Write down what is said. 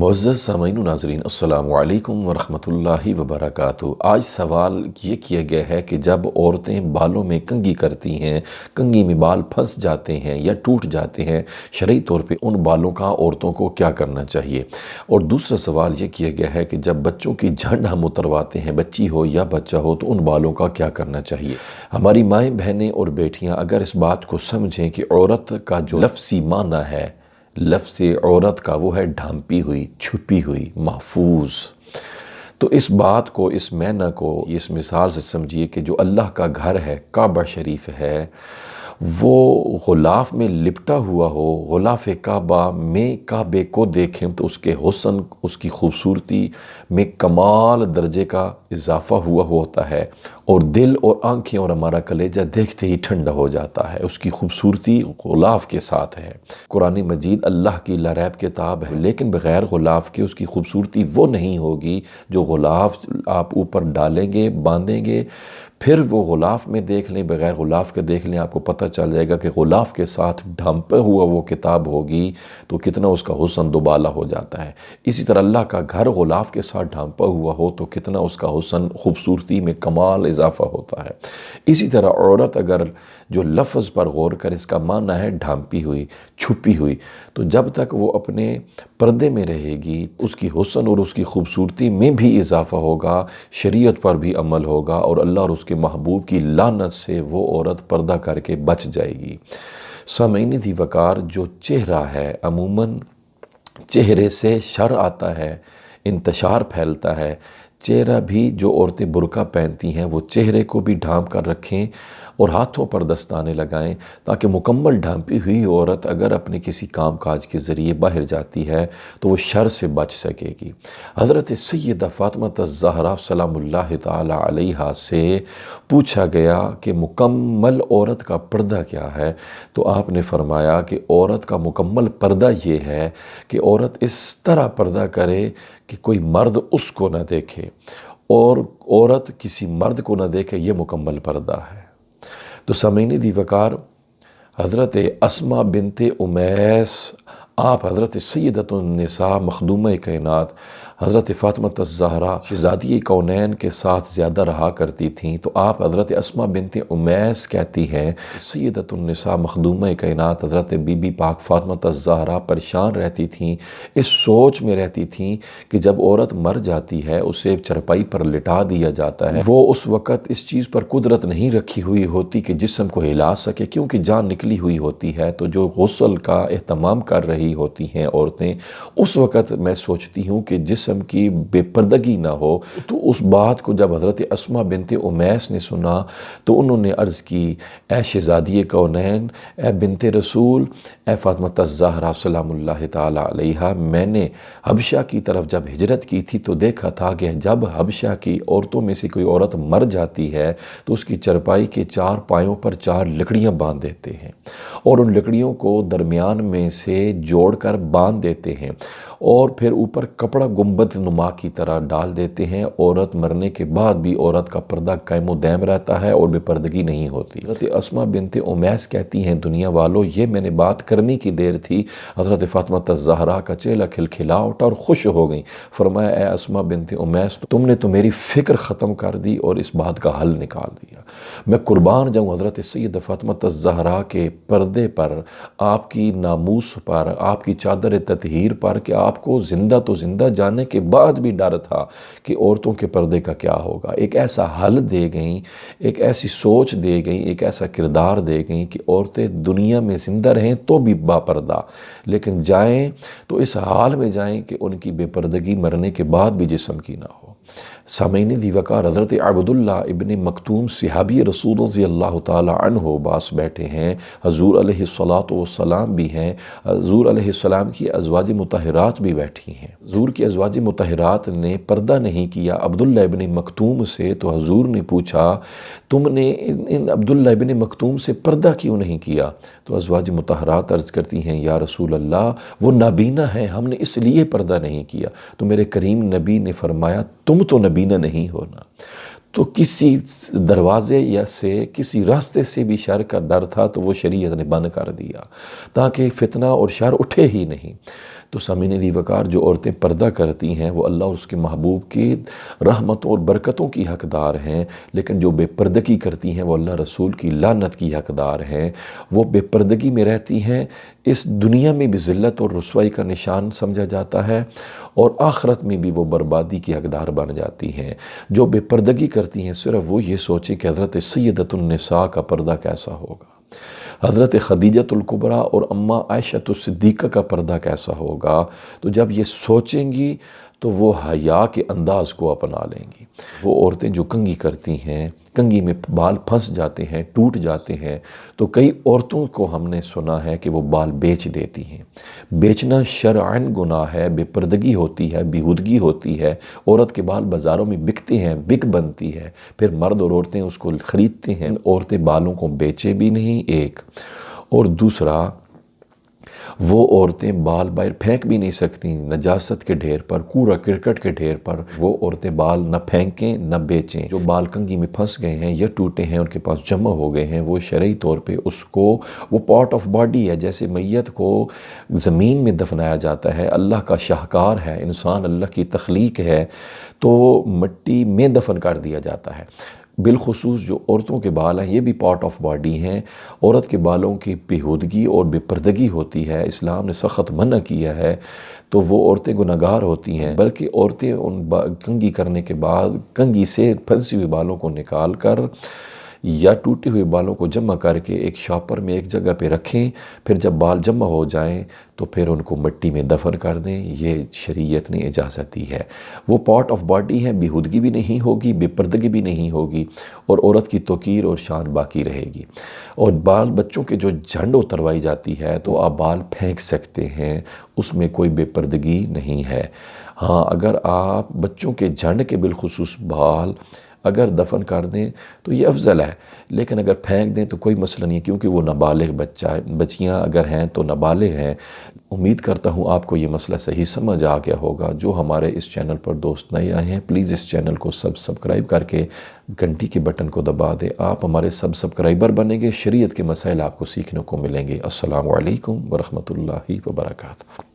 معزز سامعین و ناظرین، السلام علیکم ورحمۃ اللہ وبرکاتہ۔ آج سوال یہ کیا گیا ہے کہ جب عورتیں بالوں میں کنگھی کرتی ہیں، کنگھی میں بال پھنس جاتے ہیں یا ٹوٹ جاتے ہیں، شرعی طور پہ ان بالوں کا عورتوں کو کیا کرنا چاہیے؟ اور دوسرا سوال یہ کیا گیا ہے کہ جب بچوں کی جھنڈ ہم اترواتے ہیں، بچی ہو یا بچہ ہو، تو ان بالوں کا کیا کرنا چاہیے؟ ہماری مائیں، بہنیں اور بیٹیاں اگر اس بات کو سمجھیں کہ عورت کا جو لفظی معنی ہے، لفظ عورت کا، وہ ہے ڈھانپی ہوئی، چھپی ہوئی، محفوظ، تو اس بات کو، اس معنی کو اس مثال سے سمجھیے کہ جو اللہ کا گھر ہے، کعبہ شریف ہے، وہ غلاف میں لپٹا ہوا ہو، غلاف کعبہ میں کعبے کو دیکھیں تو اس کے حسن، اس کی خوبصورتی میں کمال درجے کا اضافہ ہوا ہوتا ہے، اور دل اور آنکھیں اور ہمارا کلیجہ دیکھتے ہی ٹھنڈا ہو جاتا ہے۔ اس کی خوبصورتی غلاف کے ساتھ ہے۔ قرآن مجید اللہ کی لا ریب کتاب ہے، لیکن بغیر غلاف کے اس کی خوبصورتی وہ نہیں ہوگی جو غلاف آپ اوپر ڈالیں گے، باندھیں گے، پھر وہ غلاف میں دیکھ لیں، بغیر غلاف کے دیکھ لیں، آپ کو پتہ چل جائے گا کہ غلاف کے ساتھ ڈھانپا ہوا وہ کتاب ہوگی تو کتنا اس کا حسن دوبالا ہو جاتا ہے۔ اسی طرح اللہ کا گھر غلاف کے ساتھ ڈھانپا ہوا ہو تو کتنا اس کا حسن، خوبصورتی میں کمال اضافہ ہوتا ہے۔ اسی طرح عورت اگر جو لفظ پر غور کر، اس کا معنی ہے ڈھانپی ہوئی، چھپی ہوئی، تو جب تک وہ اپنے پردے میں رہے گی، اس کی حسن اور اس کی خوبصورتی میں بھی اضافہ ہوگا، شریعت پر بھی عمل ہوگا، اور اللہ اور اس کے محبوب کی لعنت سے وہ عورت پردہ کر کے بچ جائے گی۔ سامعین ذی وقار، جو چہرہ ہے، عموماً چہرے سے شر آتا ہے، انتشار پھیلتا ہے۔ چہرہ بھی، جو عورتیں برقع پہنتی ہیں وہ چہرے کو بھی ڈھانپ کر رکھیں اور ہاتھوں پر دستانے لگائیں، تاکہ مکمل ڈھانپی ہوئی عورت اگر اپنے کسی کام کاج کے ذریعے باہر جاتی ہے تو وہ شر سے بچ سکے گی۔ حضرت سیدہ فاطمہ الزہرا سلام اللہ تعالی علیہا سے پوچھا گیا کہ مکمل عورت کا پردہ کیا ہے، تو آپ نے فرمایا کہ عورت کا مکمل پردہ یہ ہے کہ عورت اس طرح پردہ کرے کہ کوئی مرد اس کو نہ دیکھے، اور عورت کسی مرد کو نہ دیکھے، یہ مکمل پردہ ہے۔ تو سامعین ذی وقار، حضرت اسماء بنت امیس، آپ حضرت سیدۃ النساء مخدومہ کائنات حضرت فاطمہ الزہرا شہزادی کونین کے ساتھ زیادہ رہا کرتی تھیں، تو آپ حضرت اسماء بنت امیس کہتی ہیں سیدۃ النساء مخدومہ کائنات حضرت بی بی پاک فاطمہ الزہرا پریشان رہتی تھیں، اس سوچ میں رہتی تھیں کہ جب عورت مر جاتی ہے، اسے چرپائی پر لٹا دیا جاتا ہے، وہ اس وقت اس چیز پر قدرت نہیں رکھی ہوئی ہوتی کہ جسم کو ہلا سکے، کیونکہ جان نکلی ہوئی ہوتی ہے، تو جو غسل کا اہتمام کر رہی ہوتی ہیں عورتیں، اس وقت میں سوچتی ہوں کہ جسم کی بے پردگی نہ ہو۔ تو اس بات کو جب حضرت اسماء بنت امیس نے سنا تو انہوں نے عرض کی، اے شہزادی کونین، اے بنت رسول، اے فاطمہ الزہرا سلام اللہ تعالی علیہا، میں نے حبشہ کی طرف جب ہجرت کی تھی تو دیکھا تھا کہ جب حبشہ کی عورتوں میں سے کوئی عورت مر جاتی ہے تو اس کی چرپائی کے 4 پایوں پر 4 لکڑیاں باندھ دیتے ہیں، اور ان لکڑیوں کو درمیان میں سے جوڑ کر باندھ دیتے ہیں، اور پھر اوپر کپڑا گنبد نما کی طرح ڈال دیتے ہیں۔ عورت مرنے کے بعد بھی عورت کا پردہ قائم و دائم رہتا ہے اور بے پردگی نہیں ہوتی۔ حضرت اسماء بنت امیس کہتی ہیں، دنیا والوں، یہ میں نے بات کرنے کی دیر تھی، حضرت فاطمہ الزہرا کا چہرہ کھلکھلا اٹھا اور خوش ہو گئی۔ فرمایا، اے اسماء بنت امیس، تم نے تو میری فکر ختم کر دی اور اس بات کا حل نکال دیا۔ میں قربان جاؤں حضرت سیدہ فاطمہ الزہرا کے پردے پر، آپ کی ناموس پر، آپ کی چادر تطہیر پر، کہ آپ کو زندہ تو زندہ جانے کے بعد بھی ڈر تھا کہ عورتوں کے پردے کا کیا ہوگا۔ ایک ایسا حل دے گئیں، ایک ایسی سوچ دے گئیں، ایک ایسا کردار دے گئیں کہ عورتیں دنیا میں زندہ رہیں تو بھی با پردہ، لیکن جائیں تو اس حال میں جائیں کہ ان کی بے پردگی مرنے کے بعد بھی جسم کی نہ ہو۔ سامعین ذی وقار، حضرت عبداللہ ابن مکتوم صحابی رسول رضی اللہ تعالی عنہ باس بیٹھے ہیں، حضور علیہ السلام بھی ہیں، حضور علیہ السلام کی ازواج مطہرات بھی بیٹھی ہیں۔ حضور کی ازواج مطہرات نے پردہ نہیں کیا عبداللہ ابن مکتوم سے، تو حضور نے پوچھا، تم نے ان عبداللہ ابن مکتوم سے پردہ کیوں نہیں کیا؟ تو ازواج مطہرات عرض کرتی ہیں، یا رسول اللہ، وہ نابینا ہیں، ہم نے اس لیے پردہ نہیں کیا۔ تو میرے کریم نبی نے فرمایا، تم تو نابینا نہیں ہونا، تو کسی دروازے یا سے، کسی راستے سے بھی شر کا ڈر تھا تو وہ شریعت نے بند کر دیا، تاکہ فتنہ اور شر اٹھے ہی نہیں۔ تو سامعین دی وقار جو عورتیں پردہ کرتی ہیں وہ اللہ اور اس کے محبوب کی رحمتوں اور برکتوں کی حقدار ہیں، لیکن جو بے پردگی کرتی ہیں وہ اللہ رسول کی لعنت کی حقدار ہیں۔ وہ بے پردگی میں رہتی ہیں، اس دنیا میں بھی ذلت اور رسوائی کا نشان سمجھا جاتا ہے اور آخرت میں بھی وہ بربادی کی حقدار بن جاتی ہیں۔ جو بے پردگی کرتی ہیں صرف وہ یہ سوچیں کہ حضرت سیدۃ النساء کا پردہ کیسا ہوگا، حضرت خدیجۃ الکبریٰ اور اماں عائشہ الصدیقہ کا پردہ کیسا ہوگا، تو جب یہ سوچیں گی تو وہ حیا کے انداز کو اپنا لیں گی۔ وہ عورتیں جو کنگھی کرتی ہیں، کنگھی میں بال پھنس جاتے ہیں، ٹوٹ جاتے ہیں، تو کئی عورتوں کو ہم نے سنا ہے کہ وہ بال بیچ دیتی ہیں۔ بیچنا شرعاً گناہ ہے، بے پردگی ہوتی ہے، بیہودگی ہوتی ہے۔ عورت کے بال بازاروں میں بکتے ہیں، بک بنتی ہے، پھر مرد اور عورتیں اس کو خریدتے ہیں۔ عورتیں بالوں کو بیچے بھی نہیں، ایک اور دوسرا وہ عورتیں بال باہر پھینک بھی نہیں سکتی نجاست کے ڈھیر پر، کوڑا کرکٹ کے ڈھیر پر۔ وہ عورتیں بال نہ پھینکیں نہ بیچیں۔ جو بال کنگھی میں پھنس گئے ہیں یا ٹوٹے ہیں، ان کے پاس جمع ہو گئے ہیں، وہ شرعی طور پہ اس کو، وہ پارٹ آف باڈی ہے، جیسے میت کو زمین میں دفنایا جاتا ہے، اللہ کا شاہکار ہے، انسان اللہ کی تخلیق ہے، تو مٹی میں دفن کر دیا جاتا ہے۔ بالخصوص جو عورتوں کے بال ہیں یہ بھی پارٹ آف باڈی ہیں۔ عورت کے بالوں کی بیہودگی اور بے پردگی ہوتی ہے، اسلام نے سخت منع کیا ہے، تو وہ عورتیں گناہگار ہوتی ہیں۔ بلکہ عورتیں ان کنگھی کرنے کے بعد کنگھی سے پھنسی ہوئی بالوں کو نکال کر یا ٹوٹے ہوئے بالوں کو جمع کر کے ایک شاپر میں ایک جگہ پہ رکھیں، پھر جب بال جمع ہو جائیں تو پھر ان کو مٹی میں دفن کر دیں۔ یہ شریعت نے اجازت دی ہے۔ وہ پارٹ آف باڈی ہے، بیہودگی بھی نہیں ہوگی، بے پردگی بھی نہیں ہوگی، اور عورت کی توقیر اور شان باقی رہے گی۔ اور بال بچوں کے جو جھنڈ اتروائی جاتی ہے تو آپ بال پھینک سکتے ہیں، اس میں کوئی بے پردگی نہیں ہے۔ ہاں، اگر آپ بچوں کے جھنڈ کے بالخصوص بال اگر دفن کر دیں تو یہ افضل ہے، لیکن اگر پھینک دیں تو کوئی مسئلہ نہیں ہے، کیونکہ وہ نابالغ بچیاں اگر ہیں تو نابالغ ہیں۔ امید کرتا ہوں آپ کو یہ مسئلہ صحیح سمجھ آ گیا ہوگا۔ جو ہمارے اس چینل پر دوست نئے آئے ہیں پلیز اس چینل کو سبسکرائب کر کے گھنٹی کے بٹن کو دبا دیں۔ آپ ہمارے سبسکرائبر بنیں گے، شریعت کے مسائل آپ کو سیکھنے کو ملیں گے۔ السلام علیکم ورحمۃ اللہ وبرکاتہ۔